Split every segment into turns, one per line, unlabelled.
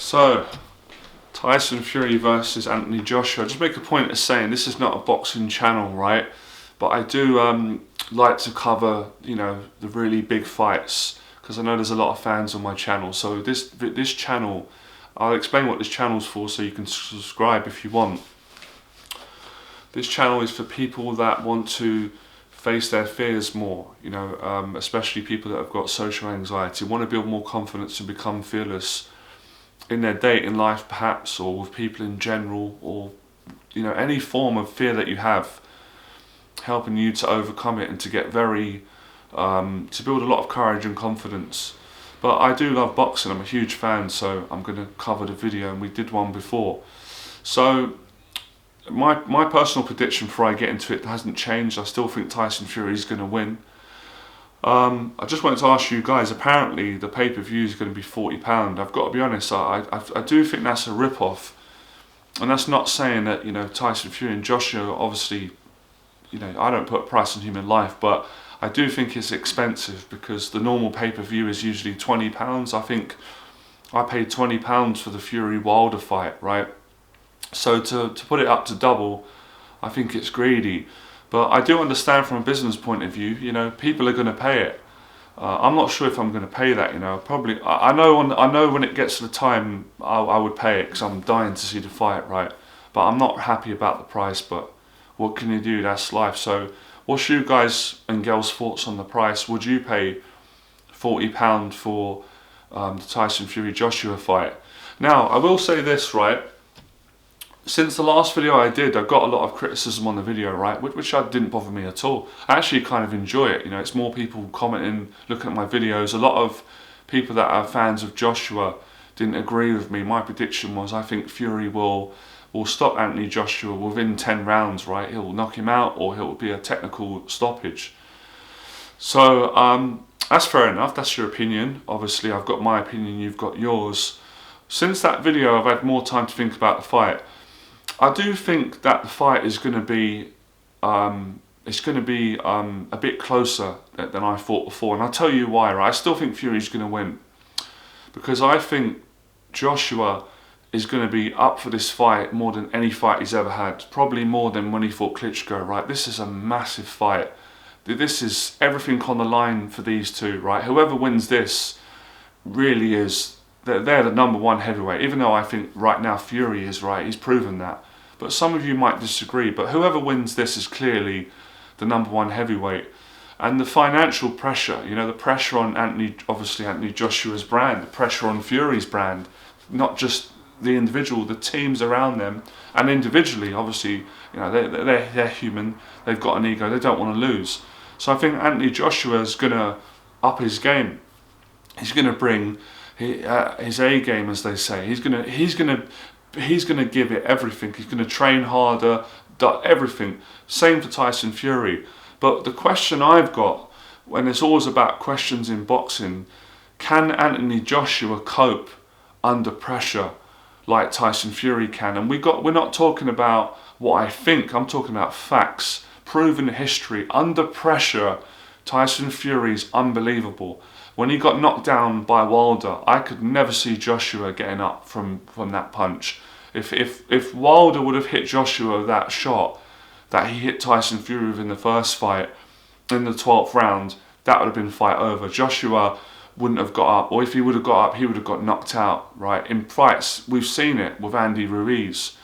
So, Tyson Fury versus Anthony Joshua. Just make a point of saying this is not a boxing channel, right? But I do like to cover, the really big fights because I know there's a lot of fans on my channel. So this channel, I'll explain what this channel's for, so you can subscribe if you want. This channel is for people that want to face their fears more, especially people that have got social anxiety, want to build more confidence and become fearless in their dating life perhaps, or with people in general, or any form of fear that you have, helping you to overcome it and to get to build a lot of courage and confidence. But I do love boxing, I'm a huge fan, so I'm going to cover the video, and we did one before. So my personal prediction before I get into it hasn't changed. I still think Tyson Fury is going to win. I just wanted to ask you guys, apparently the pay-per-view is going to be £40. I've got to be honest, I do think that's a rip-off. And that's not saying that, Tyson Fury and Joshua, obviously, I don't put a price on human life, but I do think it's expensive because the normal pay-per-view is usually £20. I think I paid £20 for the Fury Wilder fight, right? So to put it up to double, I think it's greedy. But I do understand from a business point of view, people are going to pay it. I'm not sure if I'm going to pay that, probably. I know when it gets to the time, I would pay it because I'm dying to see the fight, right? But I'm not happy about the price, but what can you do? That's life. So what's you guys and girls' thoughts on the price? Would you pay £40 for the Tyson Fury Joshua fight? Now, I will say this, right? Since the last video I did, I got a lot of criticism on the video, right? Which didn't bother me at all. I actually kind of enjoy it. It's more people commenting, looking at my videos. A lot of people that are fans of Joshua didn't agree with me. My prediction was I think Fury will stop Anthony Joshua within 10 rounds, right? He'll knock him out, or he'll be a technical stoppage. So that's fair enough. That's your opinion. Obviously, I've got my opinion. You've got yours. Since that video, I've had more time to think about the fight. I do think that the fight is going to be, a bit closer than I thought before, and I'll tell you why. Right, I still think Fury's going to win because I think Joshua is going to be up for this fight more than any fight he's ever had, probably more than when he fought Klitschko. Right, this is a massive fight. This is everything on the line for these two. Right, whoever wins this really is. They're the number one heavyweight, even though I think right now Fury is, right, he's proven that. But some of you might disagree, but whoever wins this is clearly the number one heavyweight. And the financial pressure, the pressure on Anthony Joshua's brand, the pressure on Fury's brand, not just the individual, the teams around them, and individually, obviously, they're human, they've got an ego, they don't want to lose. So I think Anthony Joshua is going to up his game. He's going to bring his A game, as they say. He's gonna give it everything. He's gonna train harder, everything. Same for Tyson Fury. But the question I've got, when it's always about questions in boxing, can Anthony Joshua cope under pressure like Tyson Fury can? And we're not talking about what I think. I'm talking about facts, proven history. Under pressure, Tyson Fury's unbelievable. When he got knocked down by Wilder, I could never see Joshua getting up from that punch. If Wilder would have hit Joshua with that shot that he hit Tyson Fury with in the first fight, in the 12th round, that would have been fight over. Joshua wouldn't have got up, or if he would have got up, he would have got knocked out, right? In fights, we've seen it with Andy Ruiz.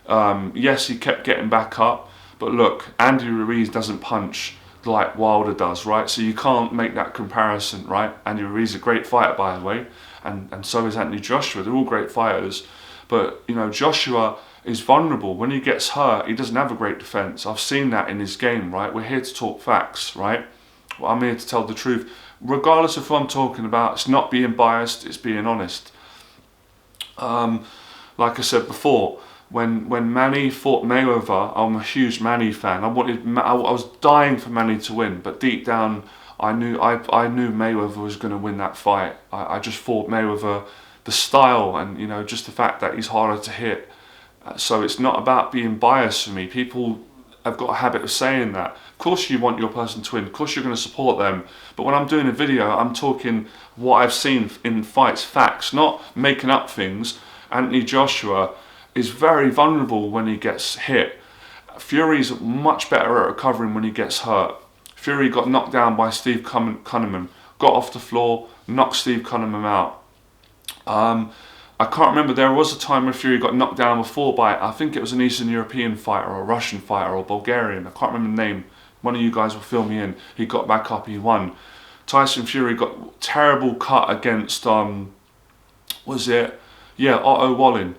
Yes, he kept getting back up, but look, Andy Ruiz doesn't punch like Wilder does, right? So you can't make that comparison, right? Andy Ruiz is a great fighter, by the way, and so is Anthony Joshua. They're all great fighters, but Joshua is vulnerable. When he gets hurt, he doesn't have a great defense. I've seen that in his game, right? We're here to talk facts, right? Well, I'm here to tell the truth, regardless of who I'm talking about. It's not being biased, it's being honest. Like I said before, when Manny fought Mayweather, I'm a huge Manny fan. I was dying for Manny to win, but deep down, I knew Mayweather was going to win that fight. I just thought Mayweather, the style, and just the fact that he's harder to hit. So it's not about being biased for me. People have got a habit of saying that. Of course you want your person to win. Of course you're going to support them. But when I'm doing a video, I'm talking what I've seen in fights, facts, not making up things. Anthony Joshua is very vulnerable when he gets hit. Fury's much better at recovering when he gets hurt. Fury got knocked down by Steve Cunningham, got off the floor, knocked Steve Cunningham out. I can't remember, there was a time when Fury got knocked down before by, I think it was an Eastern European fighter or a Russian fighter or Bulgarian, I can't remember the name. One of you guys will fill me in. He got back up, he won. Tyson Fury got terrible cut against, Otto Wallin.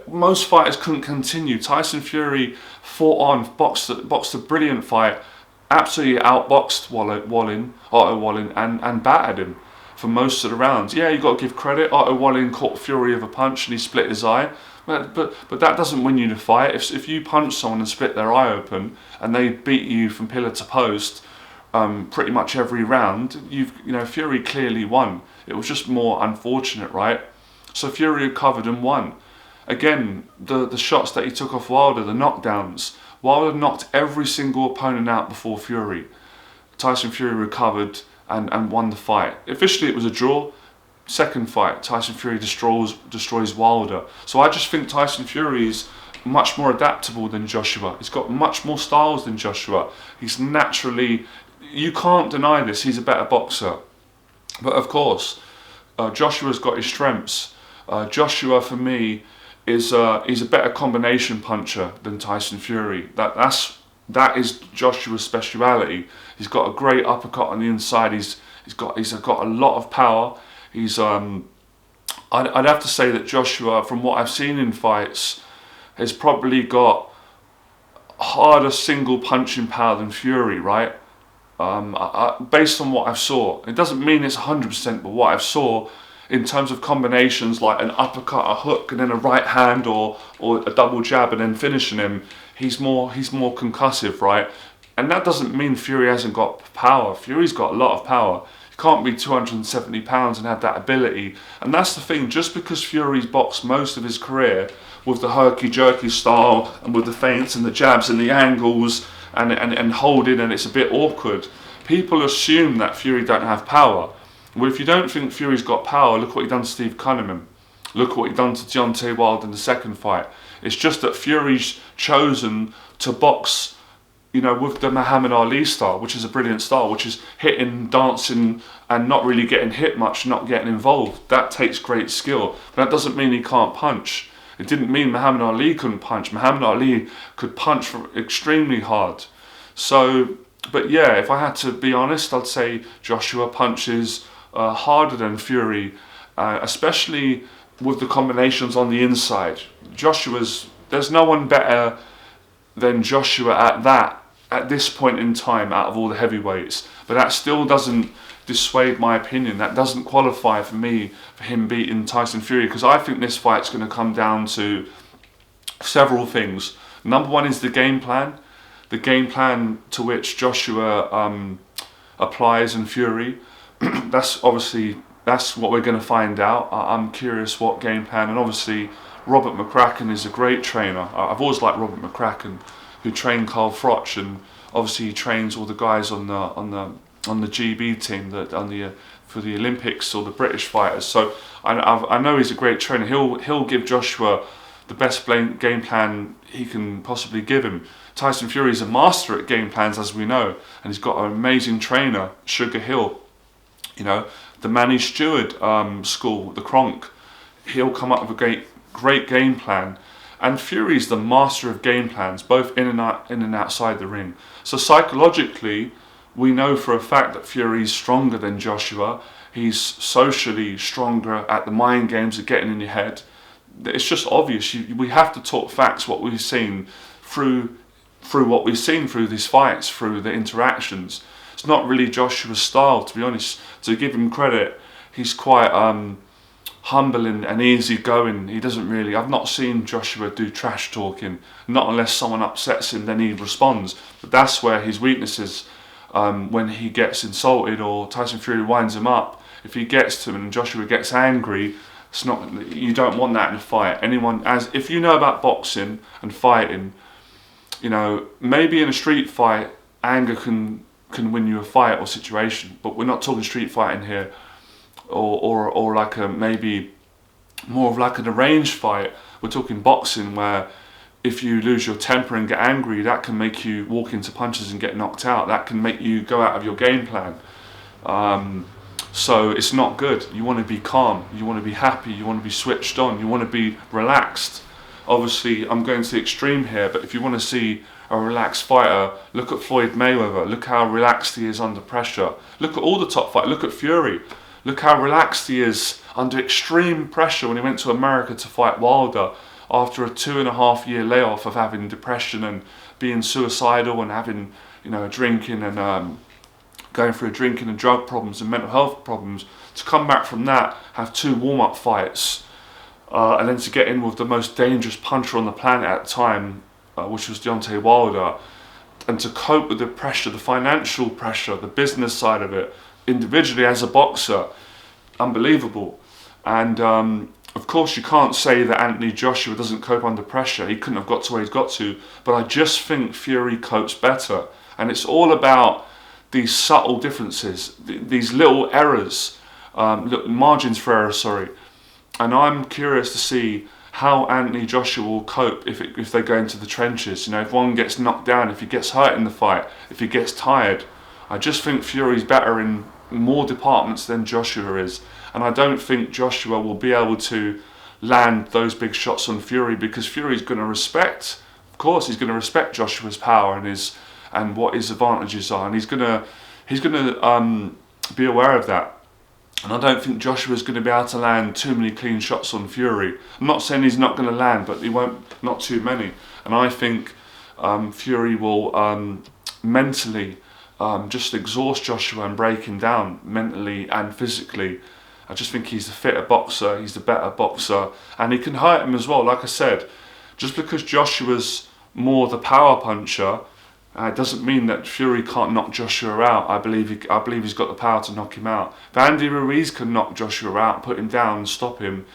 Most fighters couldn't continue. Tyson Fury fought on, boxed a brilliant fight, absolutely outboxed Otto Wallin, and battered him for most of the rounds. Yeah, you got to give credit. Otto Wallin caught Fury with a punch and he split his eye. But that doesn't win you the fight. If you punch someone and split their eye open and they beat you from pillar to post pretty much every round, Fury clearly won. It was just more unfortunate, right? So Fury recovered and won. Again, the shots that he took off Wilder, the knockdowns. Wilder knocked every single opponent out before Fury. Tyson Fury recovered and won the fight. Officially it was a draw. Second fight, Tyson Fury destroys Wilder. So I just think Tyson Fury is much more adaptable than Joshua. He's got much more styles than Joshua. He's naturally, you can't deny this, he's a better boxer. But of course, Joshua's got his strengths. Joshua, for me, he's a better combination puncher than Tyson Fury. That is Joshua's speciality. He's got a great uppercut on the inside. He's got a lot of power. I'd have to say that Joshua, from what I've seen in fights, has probably got harder single punching power than Fury, right? Based on what I've saw, it doesn't mean it's 100%, but what I've saw in terms of combinations like an uppercut, a hook, and then a right hand or a double jab, and then finishing him, he's more concussive, right? And that doesn't mean Fury hasn't got power. Fury's got a lot of power. Can't be 270 pounds and have that ability. And that's the thing, just because Fury's boxed most of his career with the herky-jerky style and with the feints and the jabs and the angles and holding, and it's a bit awkward, people assume that Fury don't have power. Well, if you don't think Fury's got power, look what he done to Steve Cunningham. Look what he done to Deontay Wilder in the second fight. It's just that Fury's chosen to box, with the Muhammad Ali style, which is a brilliant style, which is hitting, dancing, and not really getting hit much, not getting involved. That takes great skill. But that doesn't mean he can't punch. It didn't mean Muhammad Ali couldn't punch. Muhammad Ali could punch extremely hard. So, but yeah, if I had to be honest, I'd say Joshua punches harder than Fury, especially with the combinations on the inside. There's no one better than Joshua at this point in time out of all the heavyweights, but that still doesn't dissuade my opinion. That doesn't qualify for me for him beating Tyson Fury, because I think this fight's going to come down to several things. Number one is the game plan to which Joshua applies in Fury. That's what we're going to find out. I'm curious what game plan, and obviously Robert McCracken is a great trainer. I've always liked Robert McCracken, who trained Carl Froch, and obviously he trains all the guys on the GB team for the Olympics, or the British fighters. So I know he's a great trainer. He'll give Joshua the best game plan he can possibly give him. Tyson Fury is a master at game plans, as we know, and he's got an amazing trainer, Sugar Hill. The Manny Stewart school, the Kronk. He'll come up with a great game plan. And Fury's the master of game plans, both in and outside the ring. So psychologically, we know for a fact that Fury's stronger than Joshua. He's socially stronger at the mind games of getting in your head. It's just obvious. We have to talk facts, what we've seen through what we've seen through these fights, through the interactions. It's not really Joshua's style, to be honest. To give him credit, he's quite humble and easy going. I've not seen Joshua do trash talking, not unless someone upsets him, then he responds. But that's where his weakness is, when he gets insulted or Tyson Fury winds him up. If he gets to him and Joshua gets angry, you don't want that in a fight. If you know about boxing and fighting, maybe in a street fight, anger can win you a fight or situation, but we're not talking street fighting here. Or like maybe more of like an arranged fight. We're talking boxing, where if you lose your temper and get angry, that can make you walk into punches and get knocked out. That can make you go out of your game plan. So it's not good. You want to be calm, you want to be happy, you want to be switched on, you want to be relaxed. Obviously, I'm going to the extreme here, but if you want to see a relaxed fighter, look at Floyd Mayweather. Look how relaxed he is under pressure. Look at all the top fighters. Look at Fury. Look how relaxed he is under extreme pressure when he went to America to fight Wilder after a 2.5 year layoff of having depression and being suicidal and having, drinking and going through drinking and drug problems and mental health problems. To come back from that, have 2 warm-up fights, and then to get in with the most dangerous puncher on the planet at the time, which was Deontay Wilder, and to cope with the pressure, the financial pressure, the business side of it, individually as a boxer, unbelievable. And of course you can't say that Anthony Joshua doesn't cope under pressure. He couldn't have got to where he's got to, but I just think Fury copes better. And it's all about these subtle differences, these little errors, little margins for error, sorry. And I'm curious to see how Anthony Joshua will cope if they go into the trenches. If one gets knocked down, if he gets hurt in the fight, if he gets tired. I just think Fury's better in more departments than Joshua is. And I don't think Joshua will be able to land those big shots on Fury, because Fury's going to respect, of course, he's going to respect Joshua's power and what his advantages are, and he's going to be aware of that. And I don't think Joshua's going to be able to land too many clean shots on Fury. I'm not saying he's not going to land, but he won't, not too many. And I think Fury will mentally just exhaust Joshua and break him down mentally and physically. I just think he's the fitter boxer, he's the better boxer, and he can hurt him as well. Like I said, just because Joshua's more the power puncher, it doesn't mean that Fury can't knock Joshua out. I believe he's got the power to knock him out. If Andy Ruiz can knock Joshua out, put him down and stop him,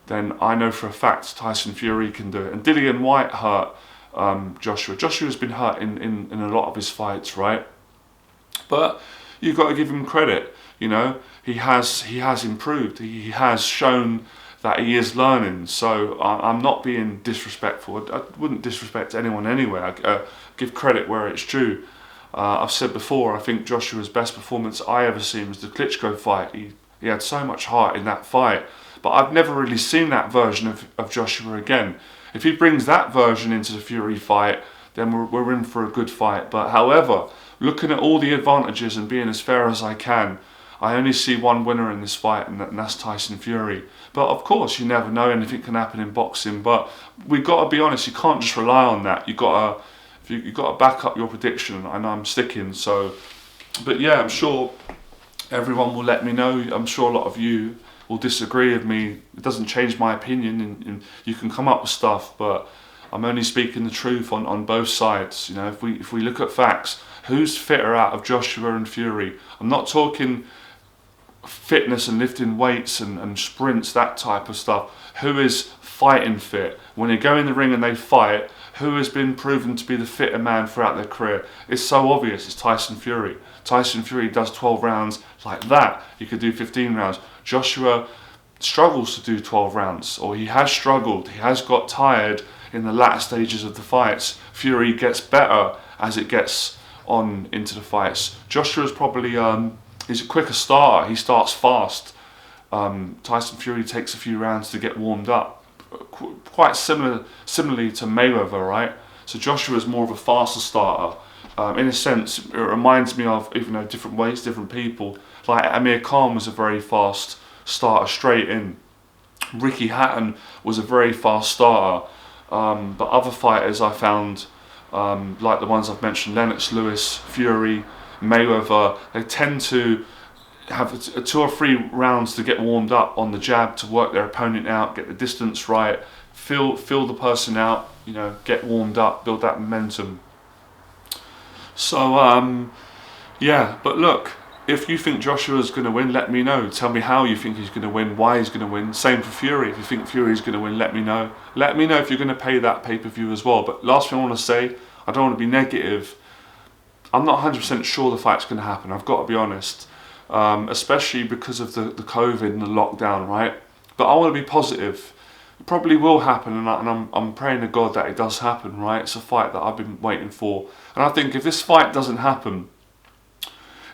then I know for a fact Tyson Fury can do it. And Dillian White hurt Joshua. Joshua's been hurt in a lot of his fights, right? But you've got to give him credit. He has improved. He has shown that he is learning. So I'm not being disrespectful. I wouldn't disrespect anyone anyway. I give credit where it's due. I've said before, I think Joshua's best performance I ever seen was the Klitschko fight. He had so much heart in that fight. But I've never really seen that version of Joshua again. If he brings that version into the Fury fight, then we're in for a good fight. But however, looking at all the advantages and being as fair as I can, I only see one winner in this fight, and that's Tyson Fury. But of course, you never know, anything can happen in boxing. But we've got to be honest, you can't just rely on that. You've got to back up your prediction, and I'm sticking. So, but yeah, I'm sure everyone will let me know. I'm sure a lot of you will disagree with me. It doesn't change my opinion, and you can come up with stuff, but I'm only speaking the truth on both sides. If we look at facts, who's fitter out of Joshua and Fury? I'm not talking fitness and lifting weights and sprints, that type of stuff. Who is fighting fit? When they go in the ring and they fight, who has been proven to be the fitter man throughout their career? It's so obvious, it's Tyson Fury. Tyson Fury does 12 rounds like that. He could do 15 rounds. Joshua struggles to do 12 rounds, or he has struggled. He has got tired in the latter stages of the fights. Fury gets better as it gets on into the fights. Joshua's probably he's a quicker starter. He starts fast. Tyson Fury takes a few rounds to get warmed up. Quite similarly to Mayweather, right? So Joshua's more of a faster starter. In a sense, it reminds me of, even though different weights, different people. Like Amir Khan was a very fast starter straight in. Ricky Hatton was a very fast starter. But other fighters I found, like the ones I've mentioned, Lennox Lewis, Fury, Mayweather, they tend to have 2 or 3 rounds to get warmed up on the jab, to work their opponent out, get the distance right, feel the person out, get warmed up, build that momentum. So yeah, but look, if you think Joshua's going to win, let me know. Tell me how you think he's going to win, why he's going to win. Same for Fury. If you think Fury's going to win, let me know. Let me know if you're going to pay that pay-per-view as well. But last thing I want to say, I don't want to be negative. I'm not 100% sure the fight's going to happen. I've got to be honest. Especially because of the COVID and the lockdown, right? But I want to be positive. It probably will happen, and I'm praying to God that it does happen, right? It's a fight that I've been waiting for. And I think if this fight doesn't happen,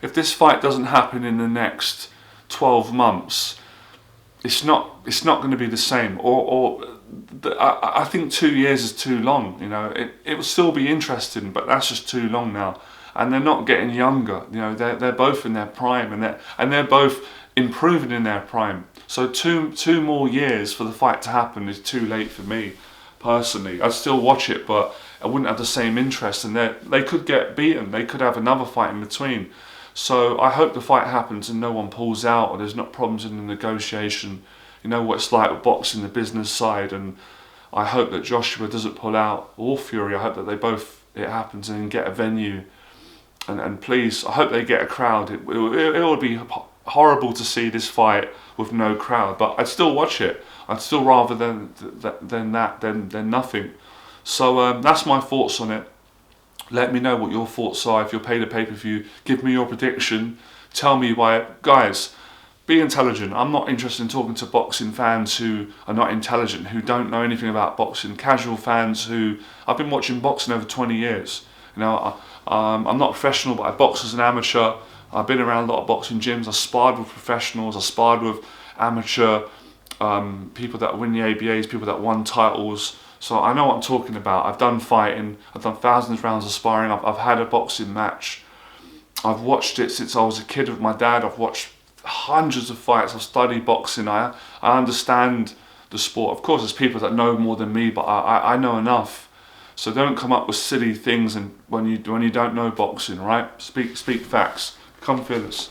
in the next 12 months, it's not going to be the same. I think 2 years is too long. It will still be interesting, but that's just too long now. And they're not getting younger. They're both in their prime, and they're both improving in their prime. So two more years for the fight to happen is too late for me, personally. I'd still watch it, but I wouldn't have the same interest. And they could get beaten. They could have another fight in between. So I hope the fight happens and no one pulls out, or there's not problems in the negotiation. You know what it's like with boxing, the business side, and I hope that Joshua doesn't pull out, or Fury. I hope that it happens and get a venue. And please, I hope they get a crowd. It would be horrible to see this fight with no crowd, but I'd still watch it. I'd still rather than nothing. So that's my thoughts on it. Let me know what your thoughts are. If you're paid a pay-per-view, give me your prediction. Tell me why. Guys, be intelligent. I'm not interested in talking to boxing fans who are not intelligent, who don't know anything about boxing. Casual fans who... I've been watching boxing over 20 years. I'm not professional, but I box as an amateur. I've been around a lot of boxing gyms. I sparred with professionals. I sparred with amateur people that win the ABAs, people that won titles. So I know what I'm talking about. I've done fighting. I've done thousands of rounds of sparring. I've had a boxing match. I've watched it since I was a kid with my dad. I've watched hundreds of fights. I've studied boxing. I understand the sport. Of course, there's people that know more than me, but I know enough. So don't come up with silly things and when you don't know boxing, right? Speak facts. Come fearless.